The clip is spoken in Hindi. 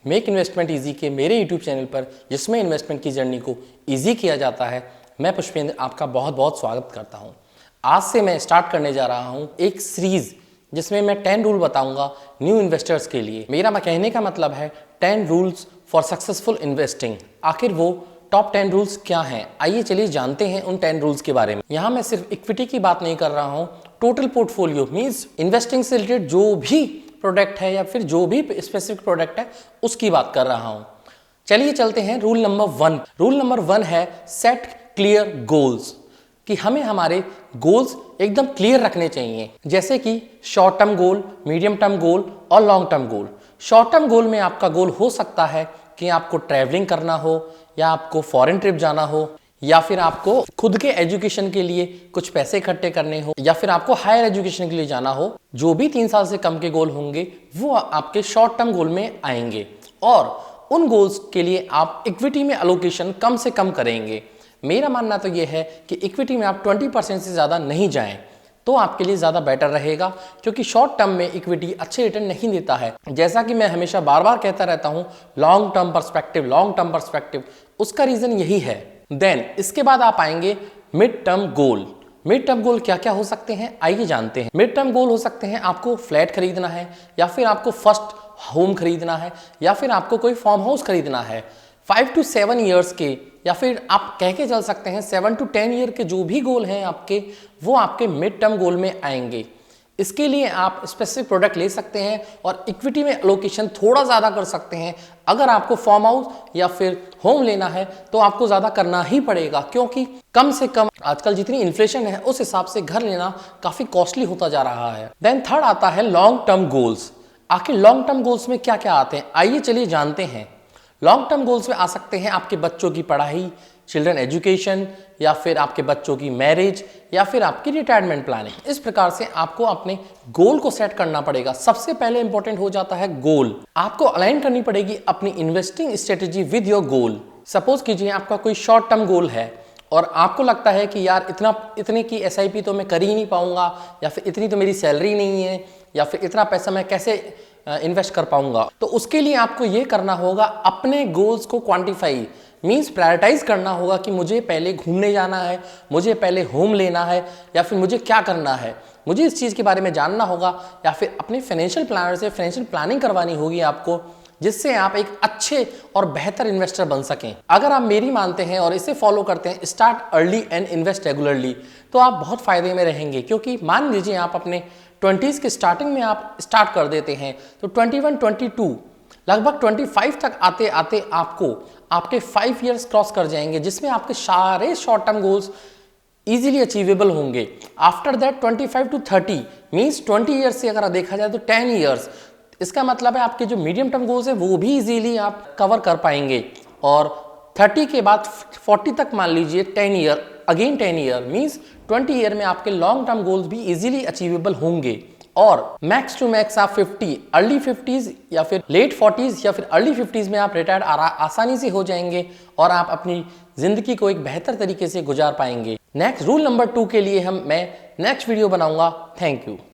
मेक इन्वेस्टमेंट ईजी के मेरे यूट्यूब चैनल पर, जिसमें इन्वेस्टमेंट की जर्नी को ईजी किया जाता है, मैं पुष्पेंद्र आपका बहुत बहुत स्वागत करता हूं। आज से मैं स्टार्ट करने जा रहा हूं एक सीरीज जिसमें मैं 10 रूल बताऊंगा न्यू इन्वेस्टर्स के लिए। मेरा कहने का मतलब है 10 रूल्स फॉर सक्सेसफुल इन्वेस्टिंग। आखिर वो टॉप 10 रूल्स क्या हैं? आइए चलिए जानते हैं उन 10 रूल्स के बारे में। यहाँ मैं सिर्फ इक्विटी की बात नहीं कर रहा हूँ, टोटल पोर्टफोलियो मीन्स इन्वेस्टिंग से रिलेटेड जो भी प्रोडक्ट है या फिर जो भी स्पेसिफिक प्रोडक्ट है उसकी बात कर रहा हूँ। चलिए चलते हैं रूल नंबर 1। रूल नंबर 1 है सेट क्लियर गोल्स, कि हमें हमारे गोल्स एकदम क्लियर रखने चाहिए, जैसे कि short term goal, medium term goal और long term goal. Short term goal में आपका गोल हो सकता है कि आपको ट्रैवलिंग करना हो, या आपको फॉरेन ट्रिप जाना हो, या फिर आपको खुद के एजुकेशन के लिए कुछ पैसे इकट्ठे करने हो, या फिर आपको हायर एजुकेशन के लिए जाना हो। जो भी 3 साल से कम के गोल होंगे वो आपके शॉर्ट टर्म गोल में आएंगे, और उन गोल्स के लिए आप इक्विटी में अलोकेशन कम से कम करेंगे। मेरा मानना तो ये है कि इक्विटी में आप 20% से ज़्यादा नहीं जाएं तो आपके लिए ज़्यादा बेटर रहेगा, क्योंकि शॉर्ट टर्म में इक्विटी अच्छे रिटर्न नहीं देता है। जैसा कि मैं हमेशा बार बार कहता रहता हूँ, लॉन्ग टर्म पर्सपेक्टिव, उसका रीज़न यही है। देन इसके बाद आप आएंगे mid term goal. Mid term goal क्या क्या हो सकते हैं, आइए जानते हैं। मिड टर्म गोल हो सकते हैं आपको फ्लैट खरीदना है, या फिर आपको फर्स्ट होम खरीदना है, या फिर आपको कोई फार्म हाउस खरीदना है। 5 to 7 ईयर्स के, या फिर आप कह के चल सकते हैं 7 to 10 ईयर के जो भी गोल हैं आपके, वो आपके मिड टर्म गोल में आएंगे। इसके लिए आप स्पेसिफिक प्रोडक्ट ले सकते हैं और इक्विटी में एलोकेशन थोड़ा ज़्यादा कर सकते हैं। अगर आपको फार्म हाउस या फिर होम लेना है तो आपको ज़्यादा करना ही पड़ेगा, क्योंकि कम से कम आजकल जितनी इन्फ्लेशन है उस हिसाब से घर लेना काफ़ी कॉस्टली होता जा रहा है। देन थर्ड आता है लॉन्ग टर्म गोल्स। आखिर लॉन्ग टर्म गोल्स में क्या क्या आते हैं, आइए चलिए जानते हैं। लॉन्ग टर्म गोल्स में आ सकते हैं आपके बच्चों की पढ़ाई, चिल्ड्रन एजुकेशन, या फिर आपके बच्चों की मैरिज, या फिर आपकी रिटायरमेंट प्लानिंग। इस प्रकार से आपको अपने गोल को सेट करना पड़ेगा। सबसे पहले इंपॉर्टेंट हो जाता है गोल। आपको अलाइन करनी पड़ेगी अपनी investing strategy with your goal. Suppose कीजिए आपका कोई शॉर्ट टर्म गोल है और आपको लगता है कि यार इतने की SIP तो मैं कर ही नहीं पाऊंगा, या फिर इतनी तो मेरी सैलरी नहीं है, या फिर इतना पैसा मैं कैसे इन्वेस्ट कर पाऊंगा। तो उसके लिए आपको ये करना होगा, अपने गोल्स को क्वांटिफाई मींस प्रायोरिटाइज करना होगा कि मुझे पहले घूमने जाना है, मुझे पहले होम लेना है, या फिर मुझे क्या करना है, मुझे इस चीज़ के बारे में जानना होगा, या फिर अपने फाइनेंशियल प्लानर से फाइनेंशियल प्लानिंग करवानी होगी आपको, जिससे आप एक अच्छे और बेहतर इन्वेस्टर बन सकें। अगर आप मेरी मानते हैं और इसे फॉलो करते हैं, start early and invest regularly, तो आप बहुत फायदे में रहेंगे। क्योंकि मान लीजिए आप अपने 20s के स्टार्टिंग में आप स्टार्ट कर देते हैं, तो 21, 22 लगभग 25 तक आते आते आपको आपके 5 ईयर्स क्रॉस कर जाएंगे, जिसमें आपके सारे short term goals easily achievable होंगे। After that 25 to 30 means 20 years से अगर देखा जाए तो 10 ईयर्स, इसका मतलब है आपके जो मीडियम टर्म गोल्स है वो भी इजीली आप कवर कर पाएंगे। और 30 के बाद 40 तक मान लीजिए 10 year, again 10 year means 20 year में आपके लॉन्ग टर्म गोल्स भी इजीली अचीवेबल होंगे। और मैक्स टू मैक्स आप 50, अर्ली 50s या फिर लेट 40s या फिर अर्ली 50s में आप रिटायर्ड आसानी से हो जाएंगे, और आप अपनी जिंदगी को एक बेहतर तरीके से गुजार पाएंगे। नेक्स्ट रूल नंबर 2 के लिए मैं नेक्स्ट वीडियो बनाऊंगा। Thank you.